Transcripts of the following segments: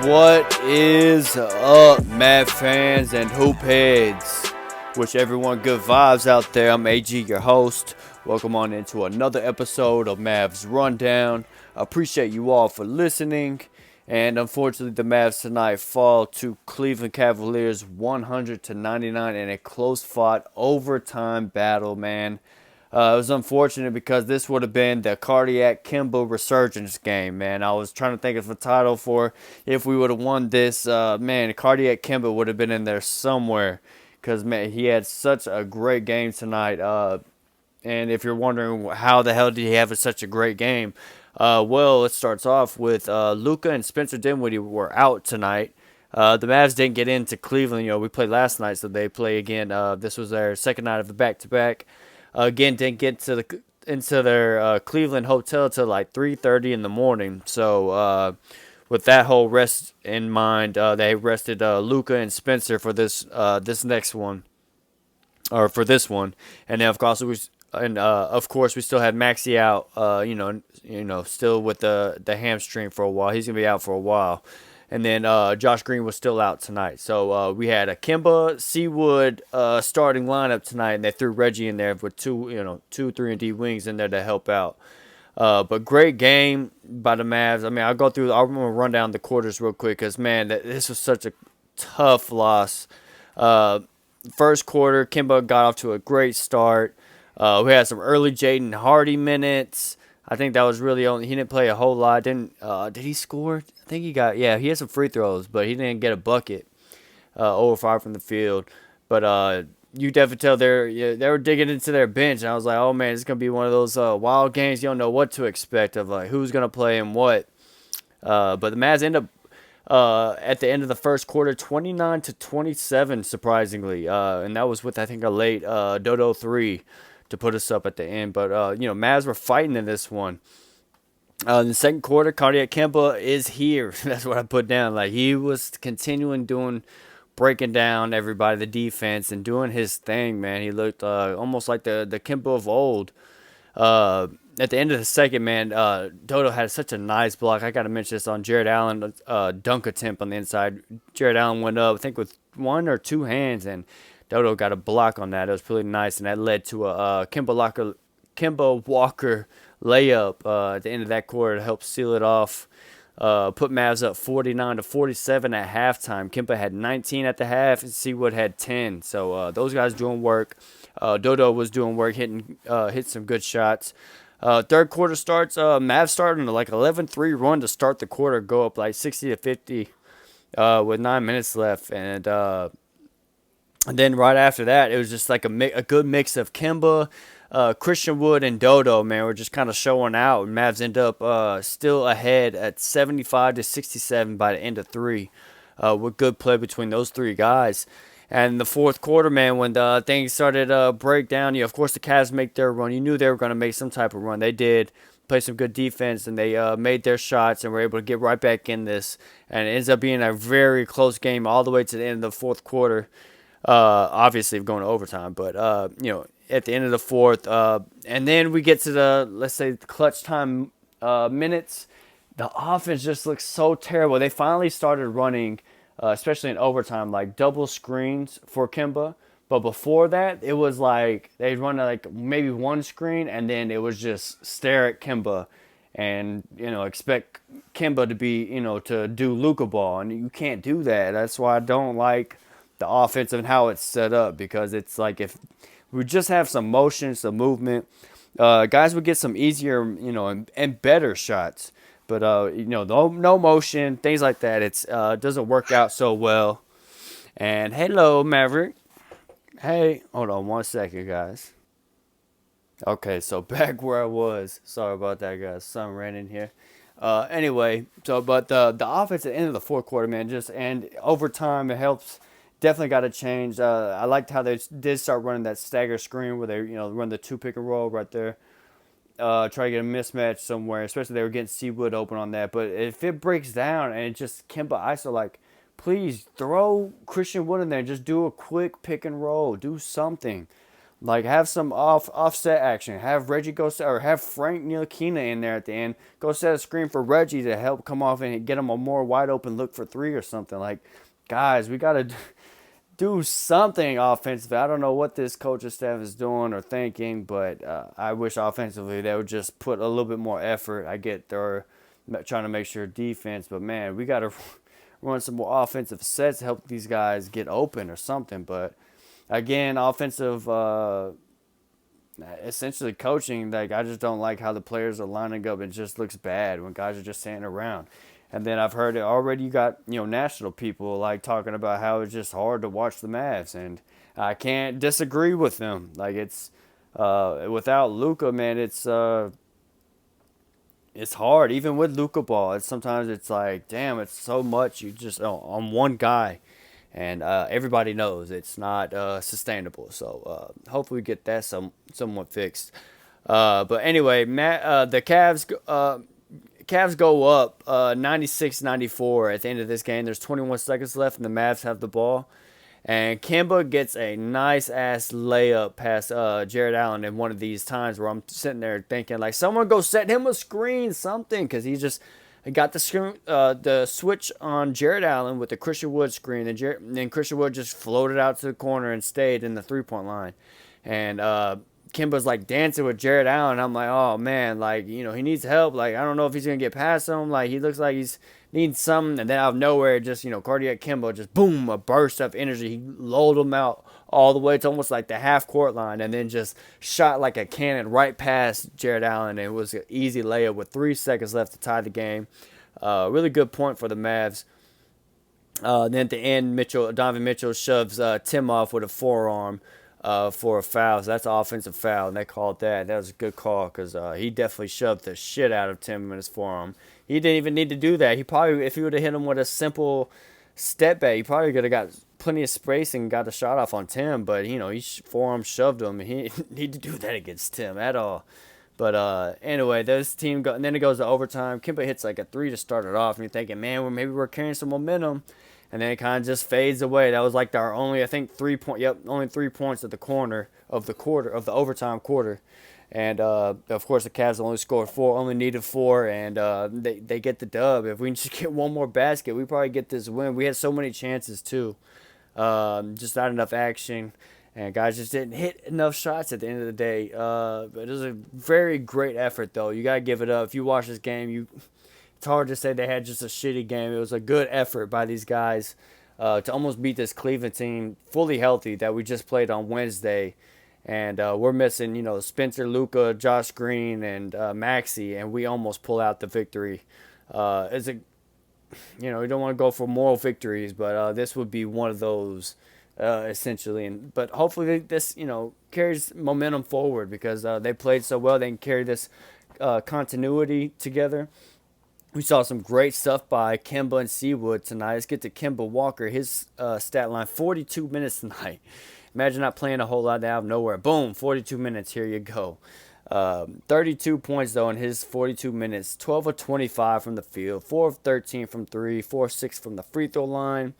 What is up, Mav fans and hoop heads? Wish everyone good vibes out there. I'm AG, your host. Welcome on into another episode of Mavs Rundown. I appreciate you all for listening. And unfortunately, the Mavs tonight fall to Cleveland Cavaliers 100-99 in a close-fought overtime battle, man. It was unfortunate because this would have been the Cardiac Kemba resurgence game, man. I was trying to think of a title for if we would have won this. Man, Cardiac Kemba would have been in there somewhere because, man, he had such a great game tonight. And if you're wondering how the hell did he have such a great game, well, it starts off with Luka and Spencer Dinwiddie were out tonight. The Mavs didn't get into Cleveland. You know, we played last night, so they play again. This was their second night of the back-to-back. Again, didn't get into their Cleveland hotel till like 3:30 in the morning. So with that whole rest in mind, they rested Luka and Spencer for this next one, or for this one. And then of course we still had Maxey out. Still with the hamstring for a while. He's gonna be out for a while. And then Josh Green was still out tonight. So we had a Kemba, Seawood starting lineup tonight, and they threw Reggie in there with two 3-and-D wings in there to help out. But great game by the Mavs. I mean, I'm gonna run down the quarters real quick because, man, this was such a tough loss. First quarter, Kemba got off to a great start. We had some early Jaden Hardy minutes. I think that was really only. He didn't play a whole lot. Did he score? I think he had some free throws, but he didn't get a bucket. 0-5 from the field. But you definitely tell they were digging into their bench, and I was like, oh man, it's gonna be one of those wild games. You don't know what to expect of like who's gonna play and what. But the Mavs end up at the end of the first quarter, 29-27, surprisingly, and that was with I think a late Dodo 3 to put us up at the end. But Mavs were fighting in this one. In the second quarter, Cardiac Kemba is here. That's what I put down. Like, he was continuing breaking down everybody, the defense, and doing his thing, man. He looked almost like the Kemba of old. At the end of the second, man, Dodo had such a nice block. I got to mention this on Jared Allen dunk attempt on the inside. Jared Allen went up, I think, with one or two hands, and Dodo got a block on that. It was pretty nice, and that led to a Kemba Walker layup at the end of that quarter to help seal it off. Put Mavs up 49-47 at halftime. Kemba had 19 at the half, and Seawood had 10. So those guys doing work. Dodo was doing work, hit some good shots. Third quarter starts. Mavs starting like 11-3 run to start the quarter, go up like 60-50 with 9 minutes left, and then right after that, it was just like a good mix of Kemba, Christian Wood, and Dodo, man. We're just kind of showing out. And Mavs end up still ahead at 75-67 by the end of three, with good play between those three guys. And the fourth quarter, man, when the things started to break down, of course the Cavs make their run. You knew they were going to make some type of run. They did. Play some good defense, and they made their shots and were able to get right back in this. And it ends up being a very close game all the way to the end of the fourth quarter. Obviously going to overtime, but at the end of the fourth, and then we get to the, let's say, clutch time minutes. The offense just looks so terrible. They finally started running, especially in overtime, like double screens for Kemba. But before that, it was like they'd run like maybe one screen, and then it was just stare at Kemba and expect Kemba to be to do Luka ball, and you can't do that. That's why I don't like the offense and how it's set up, because it's like if we just have some motion, some movement, guys would get some easier, and better shots. But no motion, things like that. It's doesn't work out so well. And hello, Maverick. Hey, hold on 1 second, guys. Okay, so back where I was. Sorry about that, guys. Sun ran in here. Anyway, but the offense at the end of the fourth quarter, man, and overtime, it helps. Definitely got to change. I liked how they did start running that stagger screen where they, run the two pick and roll right there. Try to get a mismatch somewhere, especially they were getting Seawood open on that. But if it breaks down and it just Kemba ISO, like, please throw Christian Wood in there and just do a quick pick and roll. Do something. Like have some offset action. Have Reggie go set, or have Frank Ntilikina in there at the end. Go set a screen for Reggie to help come off and get him a more wide open look for three or something. Like, guys, we gotta do something offensively. I don't know what this coaching staff is doing or thinking, but I wish offensively they would just put a little bit more effort. I get they're trying to make sure defense, but man, we got to run some more offensive sets to help these guys get open or something. But again, offensive, essentially coaching, like I just don't like how the players are lining up. It just looks bad when guys are just standing around. And then I've heard it already. You got national people like talking about how it's just hard to watch the Mavs, and I can't disagree with them. Like it's without Luka, man, it's hard. Even with Luka ball, sometimes it's like, damn, it's so much you just on one guy, and everybody knows it's not sustainable. So hopefully we get that somewhat fixed. But anyway, the Cavs go up 96-94 at the end of this game. There's 21 seconds left, and the Mavs have the ball. And Kemba gets a nice-ass layup past Jared Allen in one of these times where I'm sitting there thinking, like, someone go set him a screen, something, because he just got the switch on Jared Allen with the Christian Wood screen, and then Christian Wood just floated out to the corner and stayed in the three-point line. And Kimba's like dancing with Jared Allen. I'm like, oh man, like, he needs help. Like, I don't know if he's gonna get past him. Like, he looks like he's needing something. And then out of nowhere, just Cardiac Kemba, just boom, a burst of energy. He lulled him out all the way to almost like the half court line, and then just shot like a cannon right past Jared Allen. And it was an easy layup with 3 seconds left to tie the game. Really good point for the Mavs. Then at the end, Donovan Mitchell shoves Tim off with a forearm for a foul. So that's an offensive foul, and they called that. That was a good call because he definitely shoved the shit out of Tim in his forearm. He didn't even need to do that. He probably, if he would have hit him with a simple step back, he probably could have got plenty of space and got the shot off on Tim. But he forearm shoved him, and he didn't need to do that against Tim at all. But anyway, this team and then it goes to overtime. Kemba hits like a three to start it off, and you're thinking, man, well, maybe we're carrying some momentum. And then it kind of just fades away. That was like our only, I think, 3 point. Yep, only 3 points at the corner of the overtime quarter. And of course, the Cavs only scored 4, only needed 4, and they get the dub. If we just get one more basket, we probably get this win. We had so many chances too, just not enough action, and guys just didn't hit enough shots at the end of the day. But it was a very great effort, though. You gotta give it up. If you watch this game, it's hard to say they had just a shitty game. It was a good effort by these guys to almost beat this Cleveland team fully healthy that we just played on Wednesday. And we're missing, Spencer, Luka, Josh Green, and Maxey, and we almost pull out the victory. We don't want to go for moral victories, but this would be one of those, essentially. But hopefully this, carries momentum forward because they played so well. They can carry this continuity together. We saw some great stuff by Kemba and Seawood tonight. Let's get to Kemba Walker. His stat line, 42 minutes tonight. Imagine not playing a whole lot out of nowhere. Boom, 42 minutes. Here you go. 32 points, though, in his 42 minutes. 12 of 25 from the field. 4 of 13 from 3. 4 of 6 from the free throw line.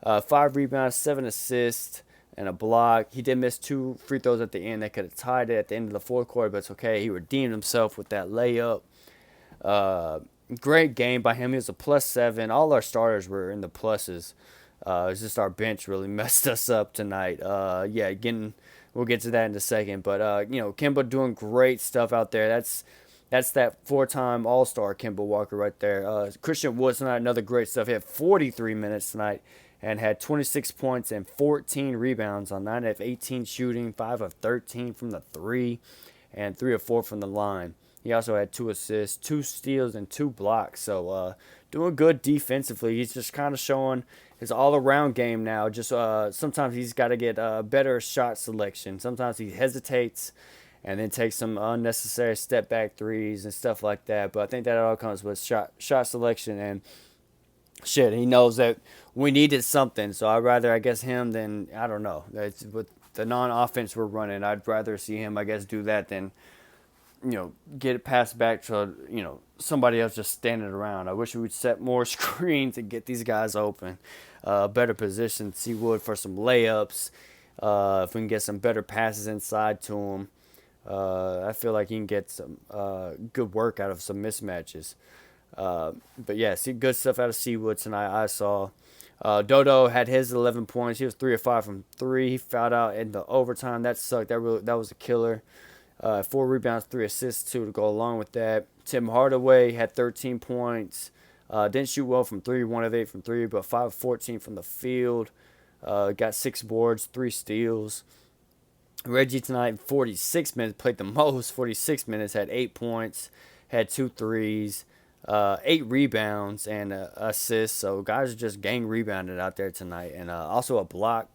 5 rebounds, 7 assists, and a block. He did miss 2 free throws at the end. They could have tied it at the end of the fourth quarter, but it's okay. He redeemed himself with that layup. Great game by him. He was a +7. All our starters were in the pluses. It's just our bench really messed us up tonight. We'll get to that in a second. But Kemba doing great stuff out there. That's that 4-time All-Star Kemba Walker right there. Christian Wood tonight, another great stuff. He had 43 minutes tonight and had 26 points and 14 rebounds on 9 of 18 shooting, 5 of 13 from the 3, and 3 of 4 from the line. He also had 2 assists, 2 steals, and 2 blocks. So doing good defensively. He's just kind of showing his all-around game now. Just sometimes he's got to get better shot selection. Sometimes he hesitates and then takes some unnecessary step-back threes and stuff like that. But I think that all comes with shot selection. And shit, he knows that we needed something. So I'd rather, I guess, him than, I don't know. With the non-offense we're running, I'd rather see him, I guess, do that than get it passed back to, somebody else just standing around. I wish we would set more screens and get these guys open. Better position, Seawood for some layups. If we can get some better passes inside to him, I feel like he can get some good work out of some mismatches. But yeah, see good stuff out of Seawood tonight. I saw Dodo had his 11 points. He was 3 of 5 from three. He fouled out in the overtime. That sucked. That was a killer. 4 rebounds, 3 assists too to go along with that. Tim Hardaway had 13 points. Didn't shoot well from three, 1 of 8 from three, but 5 of 14 from the field. Got 6 boards, 3 steals. Reggie tonight, 46 minutes, played the most. 46 minutes, had 8 points, had 2 threes, 8 rebounds, and assists. So guys are just gang rebounded out there tonight, and also a block.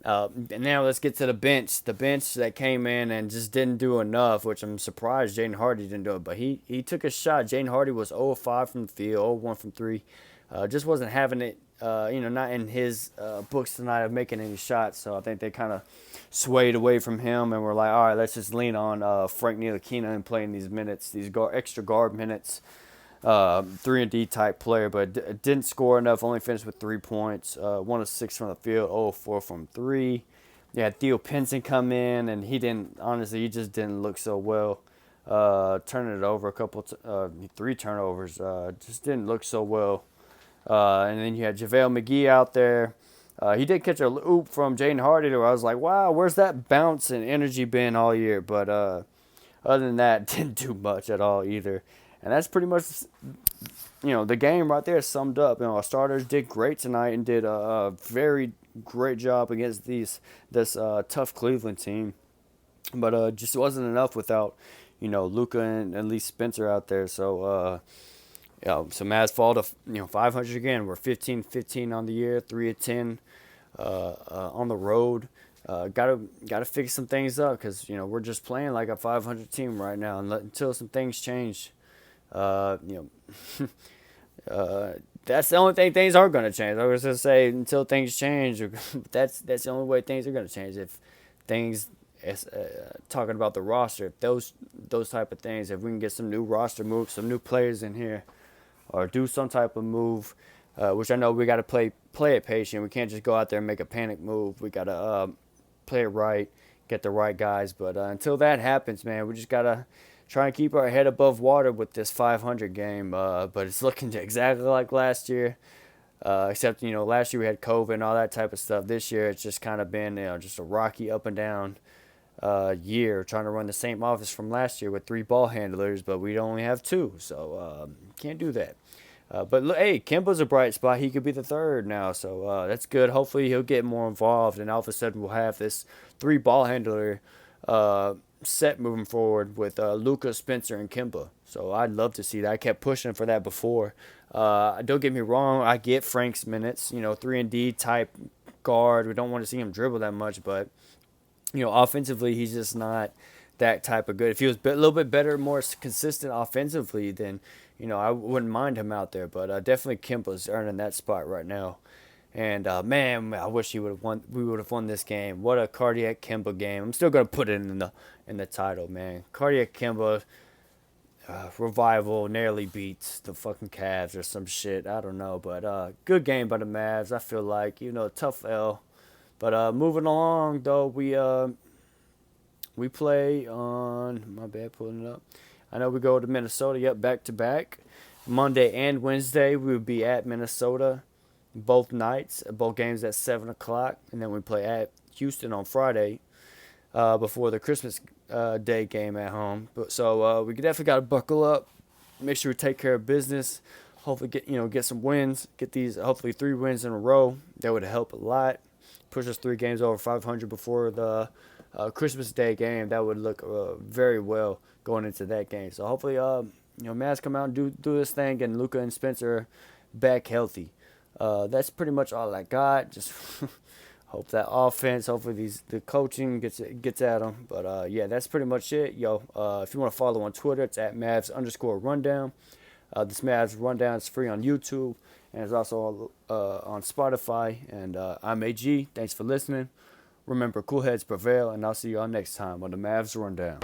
And now let's get to the bench. The bench that came in and just didn't do enough, which I'm surprised Jaden Hardy didn't do it. But he took a shot. Jaden Hardy was 0 of 5 from the field, 0 of 1 from three. Just wasn't having it, not in his books tonight of making any shots. So I think they kind of swayed away from him and were like, all right, let's just lean on Frank Ntilikina and playing these minutes, these extra guard minutes. 3-and-D type player, but didn't score enough. Only finished with 3 points. 1 of 6 from the field, 0 of 4 from three. Yeah, Theo Pinson come in, and he just didn't look so well. Turning it over 3 turnovers. Just didn't look so well. And then you had JaVale McGee out there. He did catch a oop from Jaden Hardy, where I was like, wow, where's that bounce and energy been all year? But other than that, didn't do much at all either. And that's pretty much, the game right there summed up. Our starters did great tonight and did a very great job against this tough Cleveland team. But just wasn't enough without, Luka and at least Spencer out there. So, so Mavs fall to, 500 again. We're 15-15 on the year, 3 of 10 on the road. Gotta fix some things up because, we're just playing like a 500 team right now. And until some things change, that's the only thing things are going to change. I was going to say until things change, that's the only way things are going to change. If things, talking about the roster, if those type of things, if we can get some new roster moves, some new players in here, or do some type of move, which I know we got to play it patient. We can't just go out there and make a panic move. We got to play it right, get the right guys. But until that happens, man, we just got to try and keep our head above water with this 500 game, but it's looking exactly like last year, except, last year we had COVID and all that type of stuff. This year it's just kind of been, just a rocky up and down year, trying to run the same office from last year with 3 ball handlers, but we only have 2, so can't do that. But hey, Kemba's a bright spot. He could be the third now, so that's good. Hopefully he'll get more involved, and all of a sudden we'll have this 3 ball handler set moving forward with Luka, Spencer, and Kemba. So I'd love to see that. I kept pushing for that before. Don't get me wrong. I get Frank's minutes, 3-and-D type guard. We don't want to see him dribble that much, but, offensively, he's just not that type of good. If he was a little bit better, more consistent offensively, then, I wouldn't mind him out there. But definitely Kemba's earning that spot right now. And man, I wish we would have won this game. What a Cardiac Kemba game! I'm still gonna put it in the title, man. Cardiac Kemba revival nearly beats the fucking Cavs or some shit. I don't know, but good game by the Mavs. I feel like tough L. But moving along though, we play on, my bad, pulling it up. I know we go to Minnesota. Yep, back to back. Monday and Wednesday we would be at Minnesota. Both nights, both games at 7 o'clock, and then we play at Houston on Friday before the Christmas Day game at home. So we definitely got to buckle up, make sure we take care of business. Hopefully get some wins, get these hopefully 3 wins in a row. That would help a lot. Push us 3 games over 500 before the Christmas Day game. That would look very well going into that game. So hopefully Mavs come out and do this thing, and Luka and Spencer back healthy. That's pretty much all I got. Just hope that offense, hopefully the coaching gets at them. But yeah, that's pretty much it, yo. If you want to follow on Twitter, it's at Mavs_rundown. This Mavs rundown is free on YouTube, and it's also on Spotify. And I'm AG. Thanks for listening. Remember, cool heads prevail, and I'll see y'all next time on the Mavs Rundown.